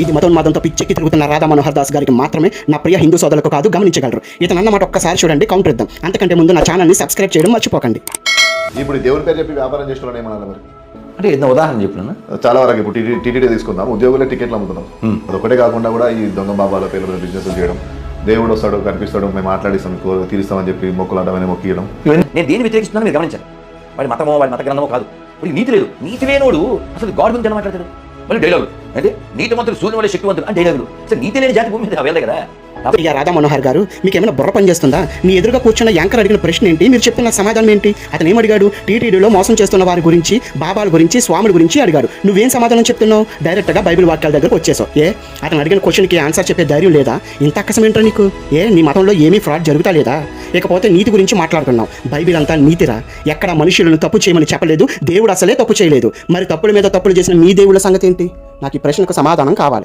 ఇది మతోన్మాదంతో పిచ్చెక్కి తిరుగుతున్న రాధా మనోహర్ దాస్ గారికి మాత్రమే, నా ప్రియ హిందూ సోదరులకు కాదు, గమనించగలరు. ఇతను అన్నమాట ఒక్కసారి చూడండి, కౌంటర్ ఇద్దాం. అంతకంటే ముందు నా ఛానల్ని సబ్స్క్రైబ్ చేయడం మర్చిపోకండి. ఇప్పుడు దేవుడి పేరు చెప్పి వ్యాపారం చేసిన ఏమన్నా మరి అంటే ఏదైనా ఉదాహరణ చెప్పిన చాలా వరకు ఇప్పుడు టీటీడీ తీసుకుందాం, ఉద్యోగులే టికెట్లు అమ్ముతున్నాం. అదొకటే కాకుండా కూడా ఈ దొంగ బాబాల పేరు మీద బిజినెస్ చేయడం, దేవుడు వస్తాడు కనిపిస్తాడు మేము మాట్లాడిస్తాం తీరుస్తామని చెప్పి మొక్కులాడమని మొక్కియడం. నేను దేని వ్యతిరేకిస్తున్నాను మీరు గమనించాలి. వాడి మతమో వాడి మత గ్రంథమో కాదు, వాడి నీతి లేదు. నీతి లేనోడు అసలు గాడ్ గురించి ఎలా మాట్లాడతాడు? మళ్ళీ డైలాగులు అంటే నీతిమంతులు సూర్యుని వల్ల శక్తివంతులు అంటే డైలాగులు. అసలు నీతి లేని జాతి భూమి మీద వెళ్ళే కదా. ఇక రాధా మనోహర్ గారు, మీకు ఏమైనా బుర్ర పని చేస్తుందా? మీ ఎదురుగా కూర్చున్న యాంకర్ అడిగిన ప్రశ్న ఏంటి, మీరు చెప్తున్న సమాధానం ఏంటి? అతను ఏమడిగాడు? టీటీడీలో మోసం చేస్తున్న వారి గురించి, బాబాల గురించి, స్వాముల గురించి అడిగాడు. నువ్వేం సమాధానం చెప్తున్నావు? డైరెక్ట్గా బైబిల్ వాక్యాల దగ్గరకు వచ్చేసావు. అతను అడిగిన క్వశ్చన్కి ఆన్సర్ చెప్పే ధైర్యం లేదా? ఇంత అక్కసం ఏంటో నీకు? నీ మతంలో ఏమీ ఫ్రాడ్ జరుగుతా లేదా? ఇకపోతే నీతి గురించి మాట్లాడుతున్నావు. బైబిల్ అంతా నీతిరా. ఎక్కడ మనుషులను తప్పు చేయమని చెప్పలేదు, దేవుడు అసలే తప్పు చేయలేదు. మరి తప్పుల మీద తప్పులు చేసిన మీ దేవుళ్ళ సంగతి ఏంటి? నాకు ఈ ప్రశ్నకు సమాధానం కావాలి.